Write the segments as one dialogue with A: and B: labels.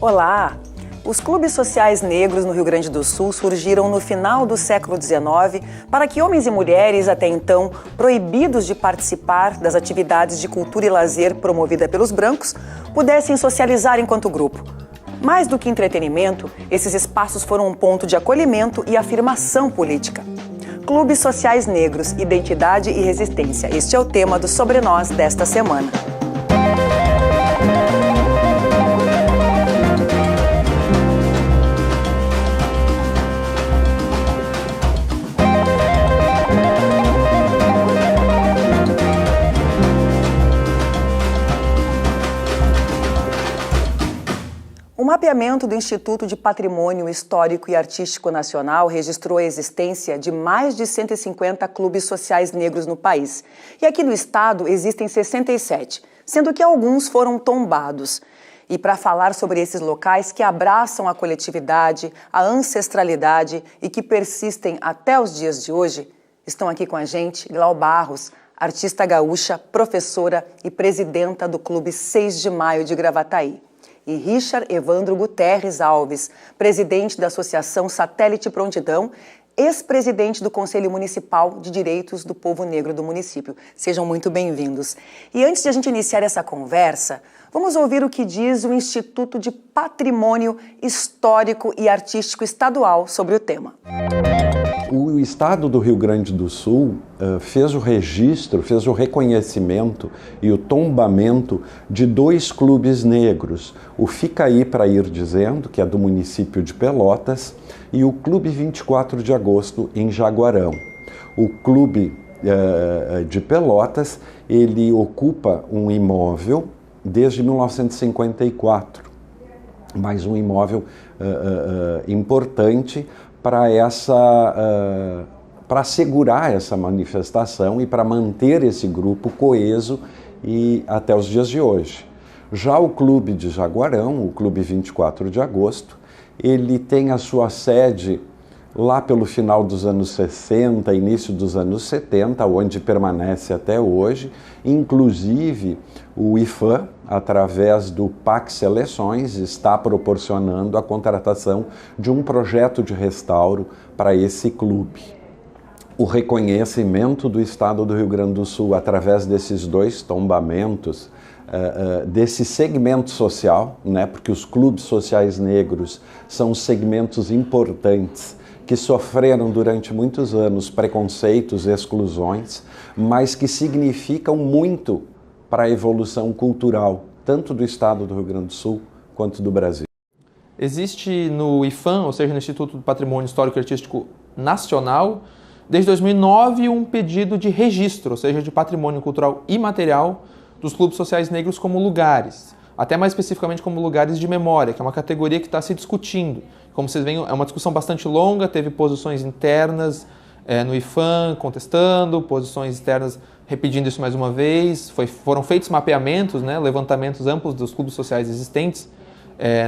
A: Olá! Os clubes sociais negros no Rio Grande do Sul surgiram no final do século XIX para que homens e mulheres, até então proibidos de participar das atividades de cultura e lazer promovida pelos brancos, pudessem socializar enquanto grupo. Mais do que entretenimento, esses espaços foram um ponto de acolhimento e afirmação política. Clubes sociais negros, identidade e resistência. Este é o tema do Sobre Nós desta semana. O mapeamento do Instituto de Patrimônio Histórico e Artístico Nacional registrou a existência de mais de 150 clubes sociais negros no país. E aqui no estado existem 67, sendo que alguns foram tombados. E para falar sobre esses locais que abraçam a coletividade, a ancestralidade e que persistem até os dias de hoje, estão aqui com a gente Glau Barros, artista gaúcha, professora e presidenta do Clube 6 de Maio de Gravataí. E Richard Evandro Guterres Alves, presidente da Associação Satélite Prontidão, ex-presidente do Conselho Municipal de Direitos do Povo Negro do município. Sejam muito bem-vindos. E antes de a gente iniciar essa conversa, vamos ouvir o que diz o Instituto de Patrimônio Histórico e Artístico Estadual sobre o tema.
B: O Estado do Rio Grande do Sul fez o registro, fez o reconhecimento e o tombamento de 2 clubes negros. O Fica Aí Pra Ir Dizendo, que é do município de Pelotas, e o Clube 24 de Agosto, em Jaguarão. O Clube de Pelotas, ele ocupa um imóvel desde 1954, mas um imóvel importante para assegurar essa manifestação e para manter esse grupo coeso e até os dias de hoje. Já o Clube de Jaguarão, o Clube 24 de Agosto, ele tem a sua sede lá pelo final dos anos 60, início dos anos 70, onde permanece até hoje. Inclusive, o IFAM, através do PAC Seleções, está proporcionando a contratação de um projeto de restauro para esse clube. O reconhecimento do Estado do Rio Grande do Sul, através desses 2 tombamentos, desse segmento social, né, porque os clubes sociais negros são segmentos importantes que sofreram durante muitos anos preconceitos e exclusões, mas que significam muito para a evolução cultural, tanto do Estado do Rio Grande do Sul quanto do Brasil.
C: Existe no IFAM, ou seja, no Instituto do Patrimônio Histórico e Artístico Nacional, desde 2009 um pedido de registro, ou seja, de patrimônio cultural imaterial dos clubes sociais negros como lugares, até mais especificamente como lugares de memória, que é uma categoria que está se discutindo. Como vocês veem, é uma discussão bastante longa, teve posições internas no IFAM contestando, posições externas repetindo isso mais uma vez, foram feitos mapeamentos, né, levantamentos amplos dos clubes sociais existentes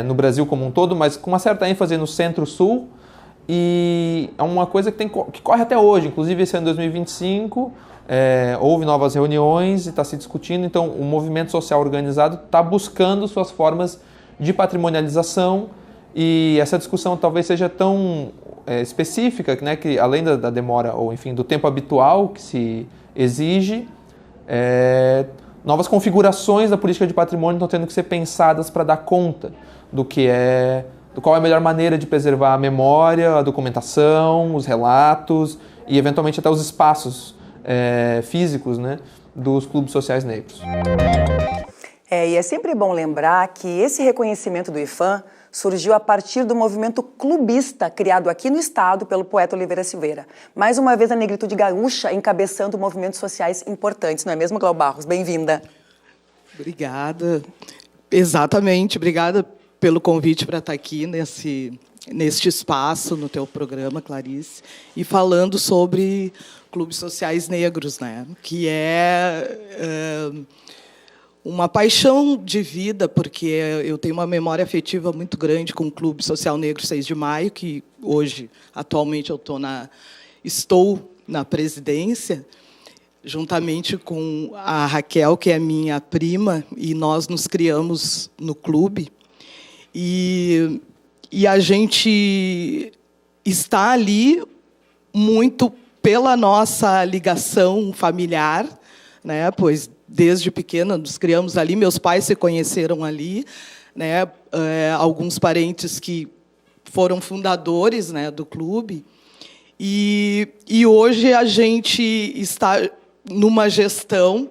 C: no Brasil como um todo, mas com uma certa ênfase no Centro-Sul, e é uma coisa que corre até hoje. Inclusive esse ano 2025 houve novas reuniões e está se discutindo, então o movimento social organizado está buscando suas formas de patrimonialização, e essa discussão talvez seja tão específica, né, que além da demora, ou enfim, do tempo habitual que se exige, novas configurações da política de patrimônio estão tendo que ser pensadas para dar conta do qual é a melhor maneira de preservar a memória, a documentação, os relatos e eventualmente até os espaços físicos, né, dos clubes sociais negros.
A: E é sempre bom lembrar que esse reconhecimento do IFAM surgiu a partir do movimento clubista criado aqui no estado pelo poeta Oliveira Silveira. Mais uma vez a negritude gaúcha encabeçando movimentos sociais importantes, não é mesmo, Glau Barros? Bem-vinda.
D: Obrigada. Exatamente, obrigada pelo convite para estar aqui neste espaço, no teu programa, Clarice, e falando sobre clubes sociais negros, né? Que é uma paixão de vida, porque eu tenho uma memória afetiva muito grande com o Clube Social Negro 6 de Maio, que hoje, atualmente, estou na presidência, juntamente com a Raquel, que é minha prima, e nós nos criamos no clube. E a gente está ali muito pela nossa ligação familiar, né? Pois desde pequena nos criamos ali, meus pais se conheceram ali, né? Alguns parentes que foram fundadores, né, do clube. E hoje a gente está numa gestão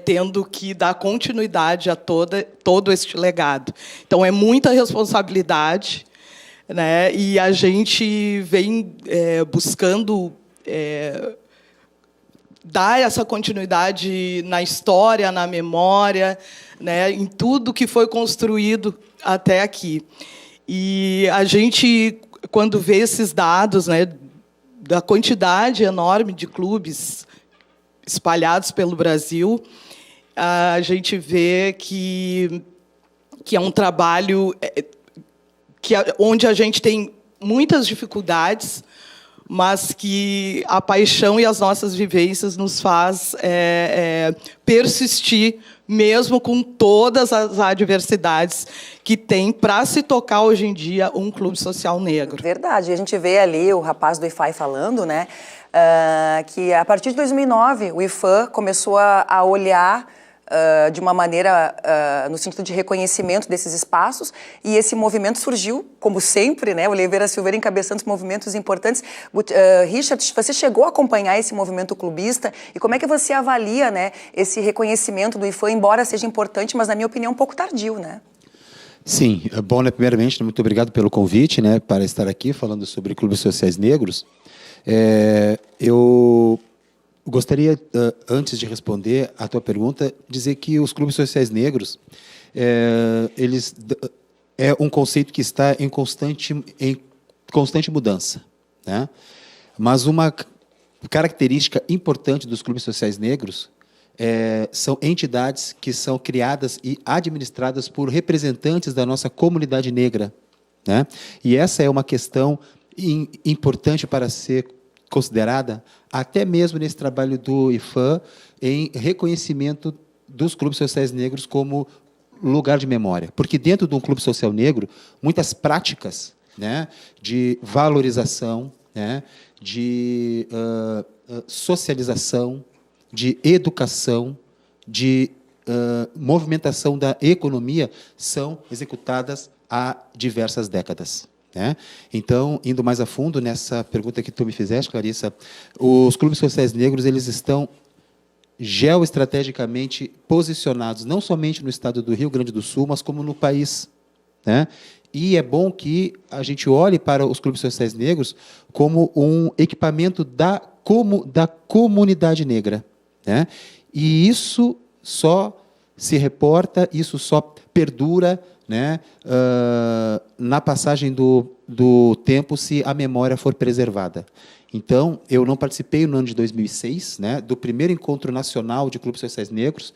D: tendo que dar continuidade a todo este legado. Então, é muita responsabilidade, né? E a gente vem buscando dar essa continuidade na história, na memória, né? Em tudo que foi construído até aqui. E a gente, quando vê esses dados, né, da quantidade enorme de clubes espalhados pelo Brasil, a gente vê que é um trabalho onde a gente tem muitas dificuldades, mas que a paixão e as nossas vivências nos faz persistir, mesmo com todas as adversidades que tem para se tocar hoje em dia um clube social negro.
A: Verdade. A gente vê ali o rapaz do IFAI falando, né, que a partir de 2009 o IFAM começou a olhar de uma maneira no sentido de reconhecimento desses espaços, e esse movimento surgiu, como sempre, né? O Oliveira Silveira encabeçando os movimentos importantes. Richard, você chegou a acompanhar esse movimento clubista, e como é que você avalia, né, esse reconhecimento do IFAM, embora seja importante, mas, na minha opinião, um pouco tardio, né?
E: Sim, bom, né, primeiramente, muito obrigado pelo convite, né, para estar aqui falando sobre clubes sociais negros. Eu gostaria, antes de responder a tua pergunta, dizer que os clubes sociais negros, eles é um conceito que está em constante mudança, né? Mas uma característica importante dos clubes sociais negros são entidades que são criadas e administradas por representantes da nossa comunidade negra, né? E essa é uma questão importante para ser considerada até mesmo nesse trabalho do IFAM em reconhecimento dos clubes sociais negros como lugar de memória. Porque dentro de um clube social negro, muitas práticas, né, de valorização, né, de socialização, de educação, de movimentação da economia são executadas há diversas décadas. Então, indo mais a fundo nessa pergunta que tu me fizeste, Clarissa, os clubes sociais negros, eles estão geoestrategicamente posicionados, não somente no estado do Rio Grande do Sul, mas como no país, né? E é bom que a gente olhe para os clubes sociais negros como um equipamento da comunidade negra, né? E isso só se reporta, isso só perdura, né, na passagem do tempo, se a memória for preservada. Então, eu não participei no ano de 2006, né, do primeiro encontro nacional de clubes sociais negros,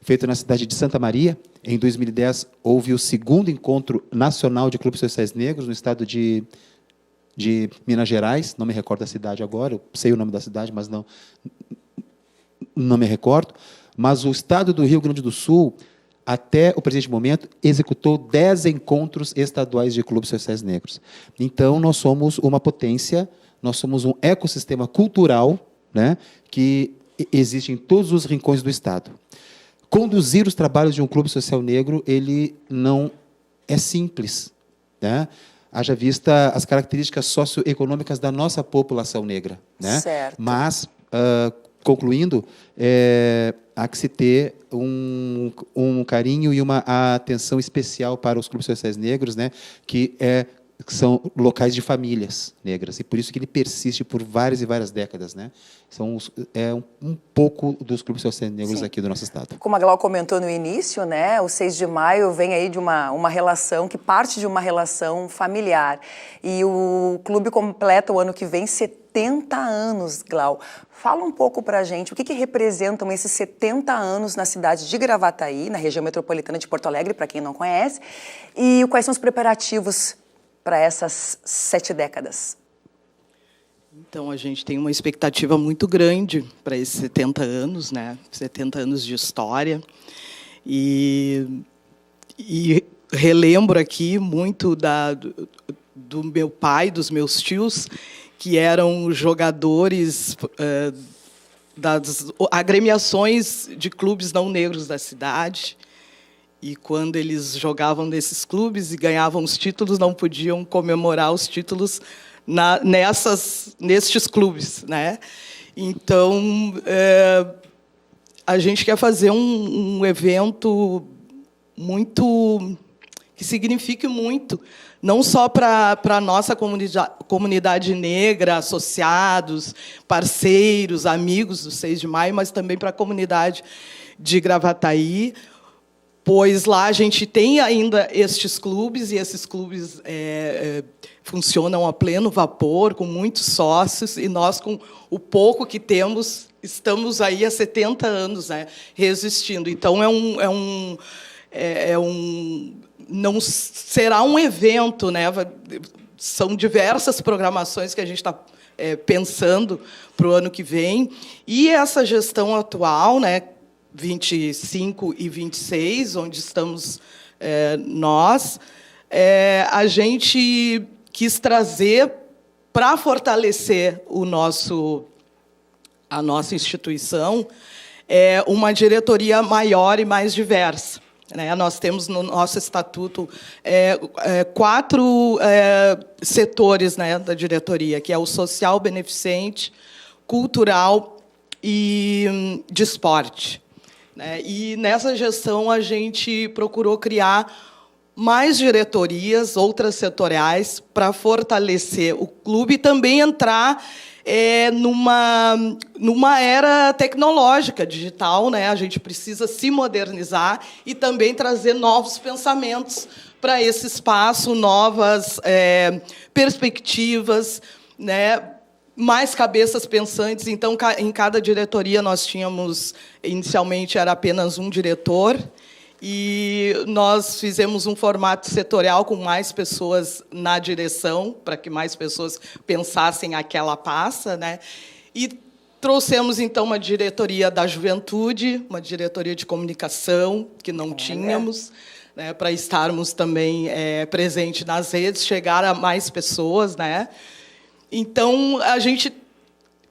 E: feito na cidade de Santa Maria. Em 2010, houve o segundo encontro nacional de clubes sociais negros no estado de Minas Gerais, não me recordo da cidade agora, eu sei o nome da cidade, mas não me recordo. Mas o estado do Rio Grande do Sul, até o presente momento, executou 10 encontros estaduais de clubes sociais negros. Então, nós somos uma potência, nós somos um ecossistema cultural, né, que existe em todos os rincões do Estado. Conduzir os trabalhos de um clube social negro, ele não é simples, né? Haja vista as características socioeconômicas da nossa população negra, né?
A: Certo.
E: Mas, concluindo, há que se ter um carinho e uma atenção especial para os clubes sociais negros, né, que são locais de famílias negras, e por isso que ele persiste por várias e várias décadas, né? Um pouco dos clubes sociais negros. Sim. Aqui do nosso estado.
A: Como a Glau comentou no início, né, o 6 de maio vem aí de uma relação que parte de uma relação familiar. E o clube completa o ano que vem 70 anos, Glau. Fala um pouco para a gente o que representam esses 70 anos na cidade de Gravataí, na região metropolitana de Porto Alegre, para quem não conhece, e quais são os preparativos para essas 7 décadas.
D: Então, a gente tem uma expectativa muito grande para esses 70 anos, né? 70 anos de história. E relembro aqui muito do meu pai, dos meus tios, que eram jogadores das agremiações de clubes não negros da cidade. E quando eles jogavam nesses clubes e ganhavam os títulos, não podiam comemorar os títulos nestes clubes, né? Então, a gente quer fazer um evento muito que signifique muito, não só para a nossa comunidade negra, associados, parceiros, amigos do 6 de maio, mas também para a comunidade de Gravataí, pois lá a gente tem ainda estes clubes, e esses clubes funcionam a pleno vapor, com muitos sócios, e nós, com o pouco que temos, estamos aí há 70 anos, né, resistindo. Então, não será um evento, né? São diversas programações que a gente está pensando para o ano que vem. E essa gestão atual, né, 25 e 26, onde estamos nós, a gente quis trazer para fortalecer a nossa instituição uma diretoria maior e mais diversa. Nós temos no nosso estatuto 4 setores, né, da diretoria, que é o social, beneficente, cultural e de esporte. E nessa gestão a gente procurou criar mais diretorias, outras setoriais, para fortalecer o clube e também entrar numa era tecnológica, digital, né? A gente precisa se modernizar e também trazer novos pensamentos para esse espaço, novas perspectivas, né? Mais cabeças pensantes. Então, em cada diretoria nós tínhamos, inicialmente era apenas um diretor, e nós fizemos um formato setorial com mais pessoas na direção, para que mais pessoas pensassem aquela pasta, né? E trouxemos, então, uma diretoria da juventude, uma diretoria de comunicação, que não tínhamos, né, para estarmos também presentes nas redes, chegar a mais pessoas, né? Então, a gente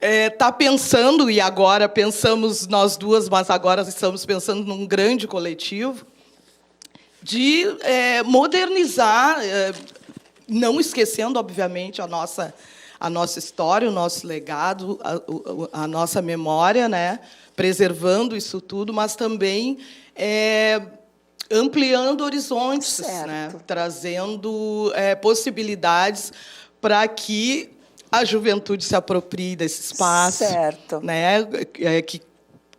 D: está pensando, e agora pensamos nós duas, mas agora estamos pensando num grande coletivo, de modernizar, não esquecendo, obviamente, a nossa história, o nosso legado, a nossa memória, né? Preservando isso tudo, mas também ampliando horizontes, né? Trazendo possibilidades para que a juventude se aproprie desse espaço, certo, né? Que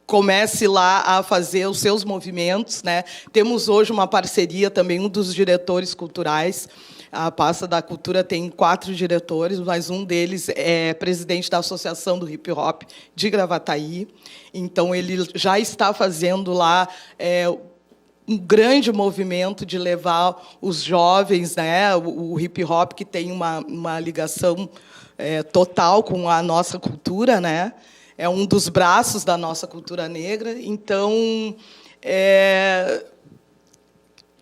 D: comece lá a fazer os seus movimentos, né? Temos hoje uma parceria também, um dos diretores culturais. A pasta da cultura tem 4 diretores, mas um deles é presidente da Associação do Hip Hop de Gravataí. Então, ele já está fazendo lá um grande movimento de levar os jovens, né? O hip hop, que tem uma ligação total com a nossa cultura, né? É um dos braços da nossa cultura negra. Então,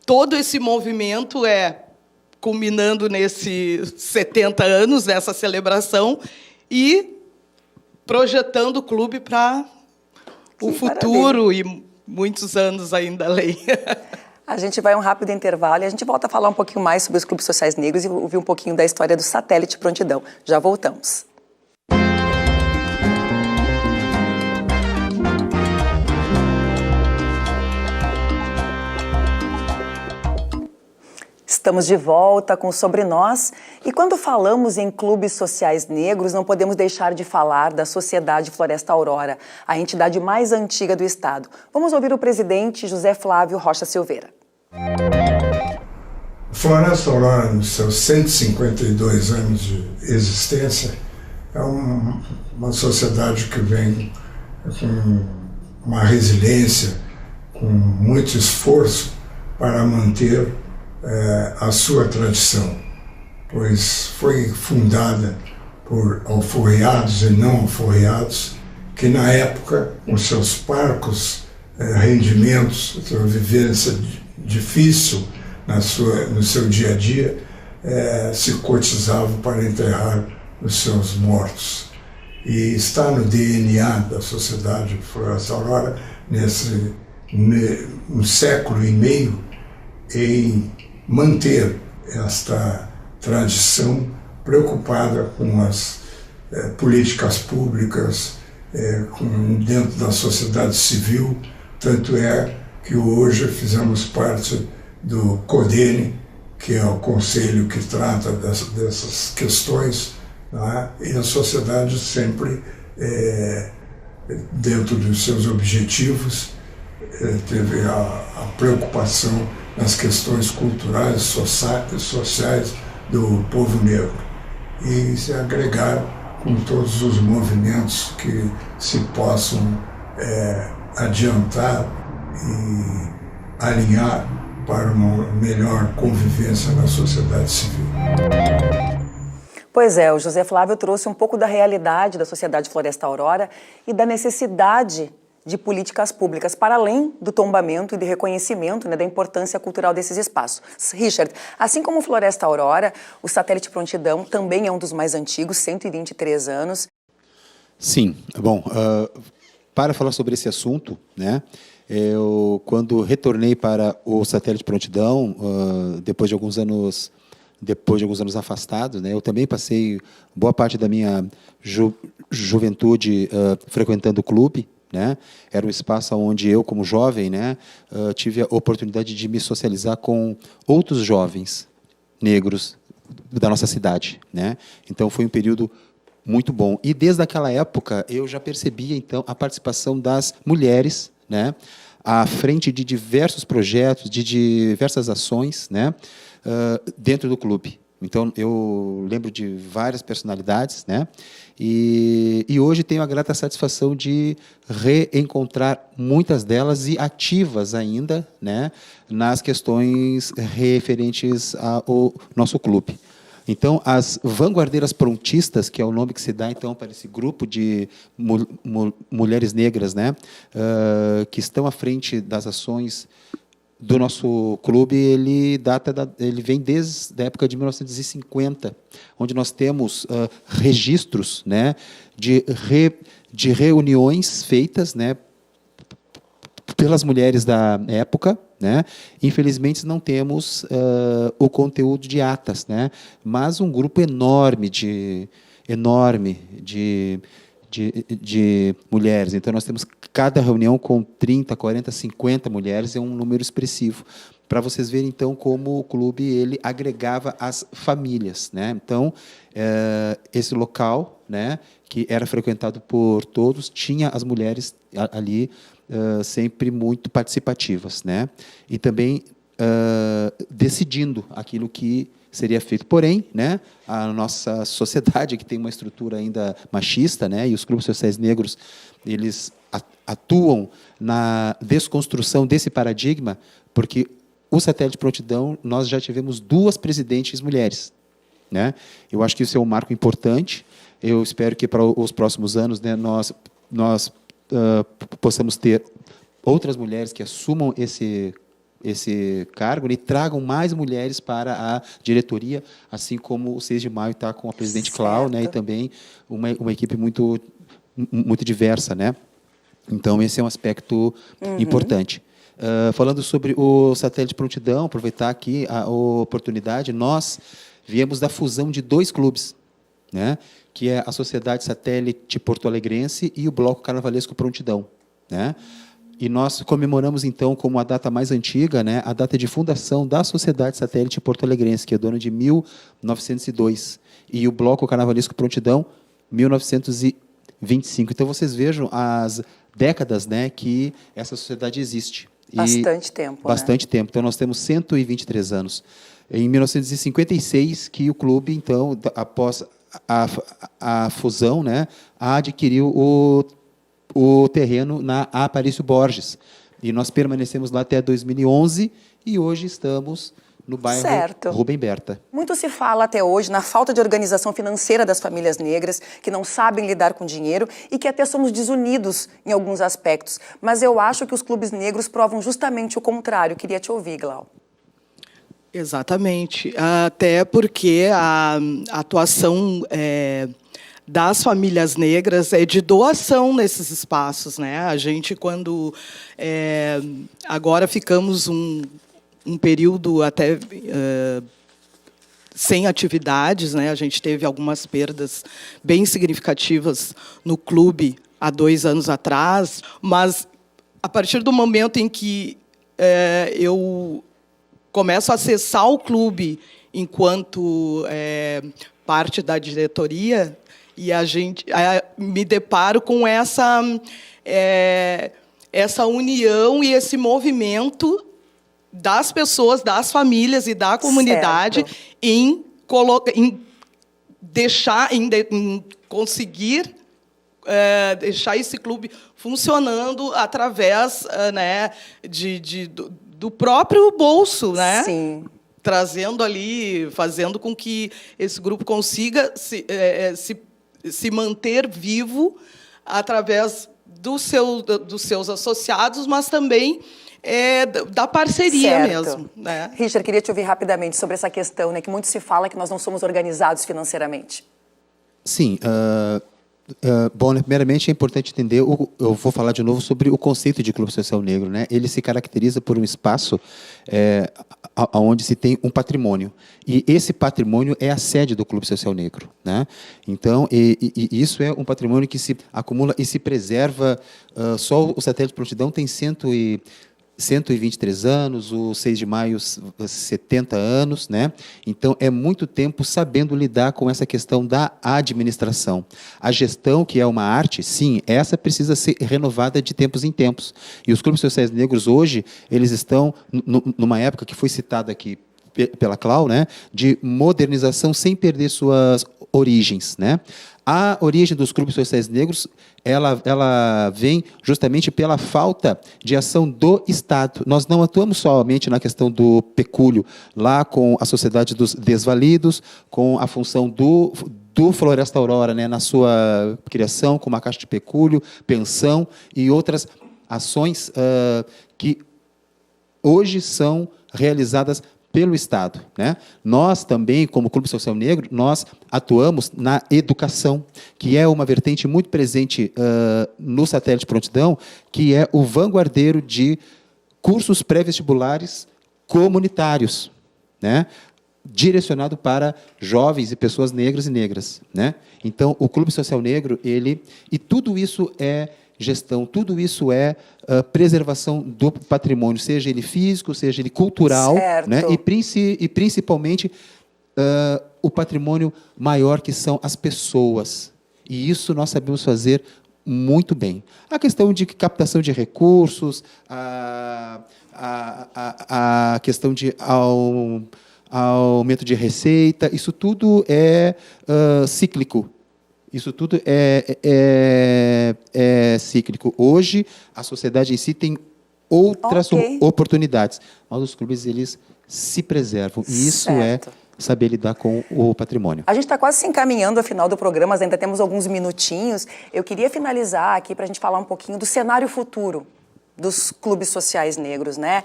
D: todo esse movimento culminando nesses 70 anos, nessa celebração, e projetando o clube para o futuro, parabéns. E muitos anos ainda além.
A: A gente vai a um rápido intervalo e a gente volta a falar um pouquinho mais sobre os clubes sociais negros e ouvir um pouquinho da história do Satélite Prontidão. Já voltamos. Estamos de volta com Sobre Nós, e quando falamos em clubes sociais negros, não podemos deixar de falar da Sociedade Floresta Aurora, a entidade mais antiga do estado. Vamos ouvir o presidente José Flávio Rocha Silveira.
F: Floresta Aurora, nos seus 152 anos de existência, é uma sociedade que vem com uma resiliência, com muito esforço para manter a sua tradição, pois foi fundada por alforriados e não alforriados, que na época, com seus parcos rendimentos, sua vivência difícil no seu dia a dia, se cotizavam para enterrar os seus mortos. E está no DNA da Sociedade Floresta Aurora, nesse um século e meio, em manter esta tradição, preocupada com as políticas públicas, dentro da sociedade civil. Tanto é que hoje fizemos parte do CODENE, que é o conselho que trata dessas questões, né? E a sociedade sempre, dentro dos seus objetivos, teve a preocupação nas questões culturais, sociais do povo negro, e se agregar com todos os movimentos que se possam adiantar e alinhar para uma melhor convivência na sociedade civil.
A: Pois é, o José Flávio trouxe um pouco da realidade da Sociedade Floresta Aurora e da necessidade de políticas públicas, para além do tombamento e de reconhecimento, né, da importância cultural desses espaços. Richard, assim como Floresta Aurora, o Satélite Prontidão também é um dos mais antigos, 123 anos.
E: Sim, bom, para falar sobre esse assunto, né, eu, quando retornei para o Satélite Prontidão, depois de alguns anos afastados, né, eu também passei boa parte da minha juventude frequentando o clube, né? Era um espaço onde eu, como jovem, né, tive a oportunidade de me socializar com outros jovens negros da nossa cidade, né? Então foi um período muito bom. E desde aquela época eu já percebia então a participação das mulheres, né, à frente de diversos projetos, de diversas ações, né, dentro do clube. Então, eu lembro de várias personalidades, né? E hoje tenho a grata satisfação de reencontrar muitas delas e ativas ainda, né, nas questões referentes ao nosso clube. Então, as vanguardeiras prontistas, que é o nome que se dá então para esse grupo de mulheres negras, né, que estão à frente das ações do nosso clube, ele vem desde a época de 1950, onde nós temos registros, né, de reuniões feitas, né, pelas mulheres da época, né. Infelizmente não temos o conteúdo de atas, né, mas um grupo enorme de mulheres. Então, nós temos cada reunião com 30, 40, 50 mulheres, é um número expressivo. Para vocês verem, então, como o clube ele agregava as famílias, né? Então, esse local, né, que era frequentado por todos, tinha as mulheres ali sempre muito participativas, né? E também decidindo aquilo que seria feito. Porém, né, a nossa sociedade, que tem uma estrutura ainda machista, né, e os clubes sociais negros, eles atuam na desconstrução desse paradigma, porque o Satélite Prontidão, nós já tivemos 2 presidentes mulheres, né? Eu acho que isso é um marco importante. Eu espero que para os próximos anos, né, nós possamos ter outras mulheres que assumam esse cargo e tragam mais mulheres para a diretoria, assim como o 6 de maio está com a presidente Clau, né, e também uma equipe muito diversa, né? Então, esse é um aspecto importante. Falando sobre o Satélite Prontidão, aproveitar aqui a oportunidade, nós viemos da fusão de 2 clubes, né, que é a Sociedade Satélite Porto Alegrense e o Bloco Carnavalesco Prontidão, né? E nós comemoramos, então, como a data mais antiga, né, a data de fundação da Sociedade Satélite Porto Alegrense, que é do ano de 1902, e o Bloco Carnavalesco Prontidão, 1925. Então, vocês vejam as décadas, né, que essa sociedade existe.
A: Bastante tempo.
E: Bastante tempo. Então, nós temos 123 anos. Em 1956, que o clube, então, após a fusão, né, adquiriu o terreno na Aparício Borges. E nós permanecemos lá até 2011 e hoje estamos no bairro Rubem Berta.
A: Muito se fala até hoje na falta de organização financeira das famílias negras, que não sabem lidar com dinheiro e que até somos desunidos em alguns aspectos. Mas eu acho que os clubes negros provam justamente o contrário. Queria te ouvir, Glau.
D: Exatamente. Até porque a atuação das famílias negras é de doação nesses espaços, né? A gente, quando agora ficamos um período até sem atividades, né? A gente teve algumas perdas bem significativas no clube há 2 anos atrás, mas a partir do momento em que eu começo a acessar o clube enquanto parte da diretoria, e me deparo com essa união e esse movimento das pessoas, das famílias e da comunidade em conseguir deixar esse clube funcionando através do próprio bolso, né?
A: Sim.
D: Trazendo ali, fazendo com que esse grupo consiga se manter vivo através dos seus associados, mas também da parceria mesmo. Né?
A: Richard, queria te ouvir rapidamente sobre essa questão, né, que muito se fala que nós não somos organizados financeiramente.
E: Sim. Bom, primeiramente é importante entender, eu vou falar de novo sobre o conceito de Clube Social Negro, né? Ele se caracteriza por um espaço onde se tem um patrimônio, e esse patrimônio é a sede do Clube Social Negro, né? Então, isso é um patrimônio que se acumula e se preserva. Só o Satélite Prontidão tem 123 anos, o 6 de maio, 70 anos, né? Então, é muito tempo sabendo lidar com essa questão da administração. A gestão, que é uma arte, sim, essa precisa ser renovada de tempos em tempos. E os clubes sociais negros, hoje, eles estão numa época que foi citada aqui pela Clau, né, de modernização sem perder suas origens, né? A origem dos clubes sociais negros, ela vem justamente pela falta de ação do Estado. Nós não atuamos somente na questão do pecúlio, lá com a Sociedade dos Desvalidos, com a função do Floresta Aurora, né, na sua criação, com uma caixa de pecúlio, pensão e outras ações que hoje são realizadas pelo Estado, né? Nós também, como Clube Social Negro, nós atuamos na educação, que é uma vertente muito presente no Satélite Prontidão, que é o vanguardeiro de cursos pré-vestibulares comunitários, né? Direcionado para jovens e pessoas negras e negras, né? Então, o Clube Social Negro, e tudo isso é gestão, tudo isso é preservação do patrimônio, seja ele físico, seja ele cultural, né? E principalmente o patrimônio maior, que são as pessoas. E isso nós sabemos fazer muito bem. A questão de captação de recursos, a questão de aumento de receita, isso tudo é cíclico. Isso tudo é cíclico. Hoje, a sociedade em si tem outras oportunidades, mas os clubes, eles se preservam. E isso é saber lidar com o patrimônio.
A: A gente está quase se encaminhando ao final do programa, mas ainda temos alguns minutinhos. Eu queria finalizar aqui para a gente falar um pouquinho do cenário futuro dos clubes sociais negros, né?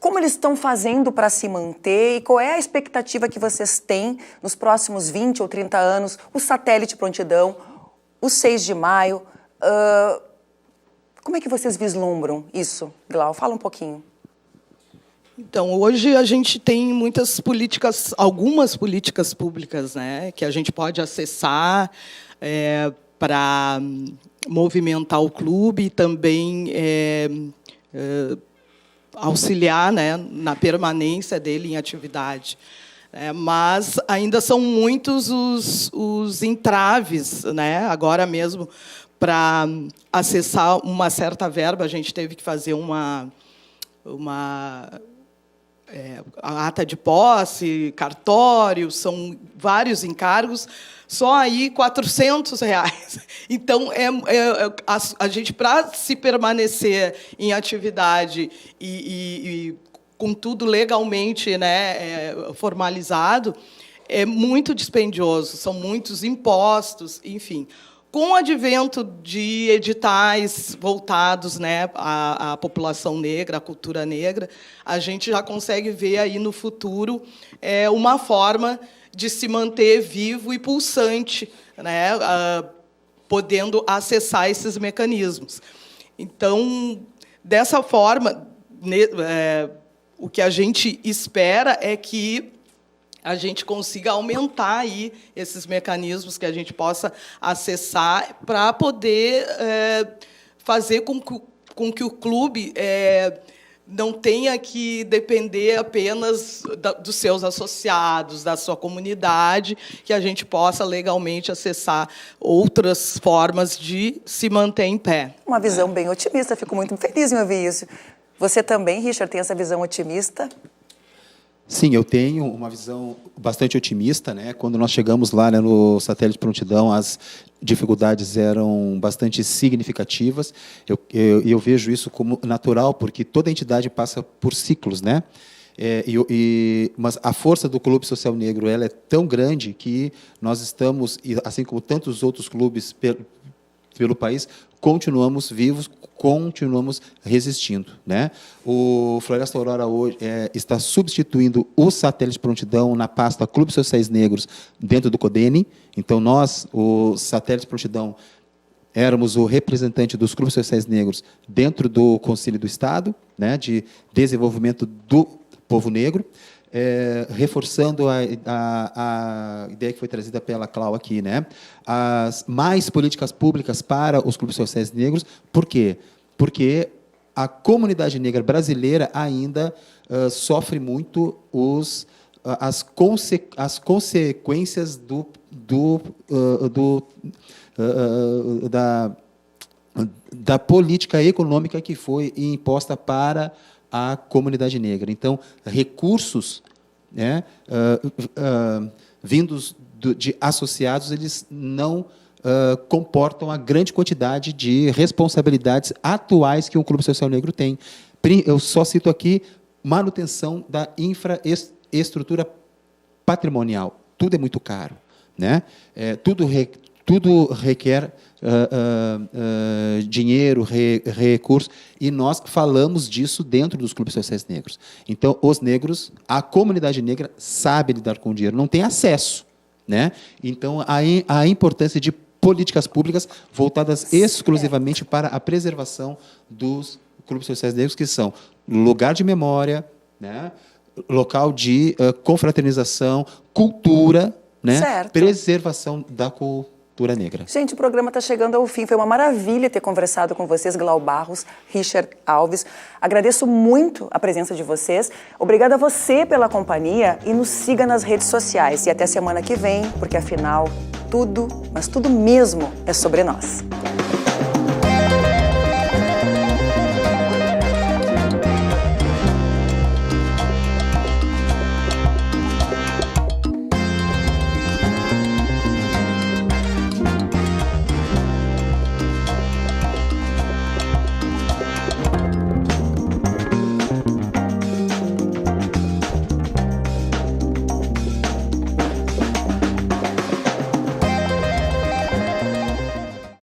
A: Como eles estão fazendo para se manter e qual é a expectativa que vocês têm nos próximos 20 ou 30 anos? O Satélite Prontidão, o 6 de maio. Como é que vocês vislumbram isso, Glau? Fala um pouquinho.
D: Então, hoje a gente tem algumas políticas públicas, né, que a gente pode acessar para movimentar o clube e também auxiliar, né, na permanência dele em atividade. Mas ainda são muitos os entraves, né? Agora mesmo, para acessar uma certa verba, a gente teve que fazer a ata de posse, cartório, são vários encargos, só aí R$400. Então, a gente, para se permanecer em atividade e com tudo legalmente, né, formalizado, é muito dispendioso, são muitos impostos, enfim. Com o advento de editais voltados, né, à população negra, à cultura negra, a gente já consegue ver aí no futuro uma forma de se manter vivo e pulsante, né, podendo acessar esses mecanismos. Então, dessa forma, o que a gente espera é que a gente consiga aumentar aí esses mecanismos que a gente possa acessar para poder fazer com que o clube não tenha que depender apenas dos seus associados, da sua comunidade, que a gente possa legalmente acessar outras formas de se manter em pé.
A: Uma visão bem otimista, fico muito feliz em ouvir isso. Você também, Richard, tem essa visão otimista?
E: Sim, eu tenho uma visão bastante otimista, né? Quando nós chegamos lá, né, no satélite de prontidão, as dificuldades eram bastante significativas. Eu vejo isso como natural, porque toda entidade passa por ciclos, né? Mas a força do Clube Social Negro ela é tão grande que nós estamos, assim como tantos outros clubes pelo país, continuamos vivos, continuamos resistindo, né? O Floresta Aurora hoje está substituindo o satélite de prontidão na pasta Clubes Sociais Negros dentro do CODENE. Então, nós, o satélite de prontidão, éramos o representante dos Clubes Sociais Negros dentro do Conselho do Estado, né, de desenvolvimento do povo negro, reforçando a ideia que foi trazida pela Clau aqui, né? As mais políticas públicas para os clubes sociais negros. Por quê? Porque a comunidade negra brasileira ainda sofre muito as consequências da política econômica que foi imposta para a comunidade negra. Então, recursos, né, vindos de associados, eles não comportam a grande quantidade de responsabilidades atuais que um clube social negro tem. Eu só cito aqui manutenção da infraestrutura patrimonial. Tudo é muito caro, né? Tudo requer dinheiro, recursos, e nós falamos disso dentro dos clubes sociais negros. Então, os negros, a comunidade negra sabe lidar com o dinheiro, não tem acesso, né? Então, a importância de políticas públicas voltadas exclusivamente para a preservação dos clubes sociais negros, que são lugar de memória, né? Local de confraternização, cultura, né? Preservação da cultura negra.
A: Gente, o programa está chegando ao fim. Foi uma maravilha ter conversado com vocês, Glau Barros, Richard Alves. Agradeço muito a presença de vocês. Obrigada a você pela companhia e nos siga nas redes sociais. E até semana que vem, porque afinal, tudo, mas tudo mesmo é sobre nós.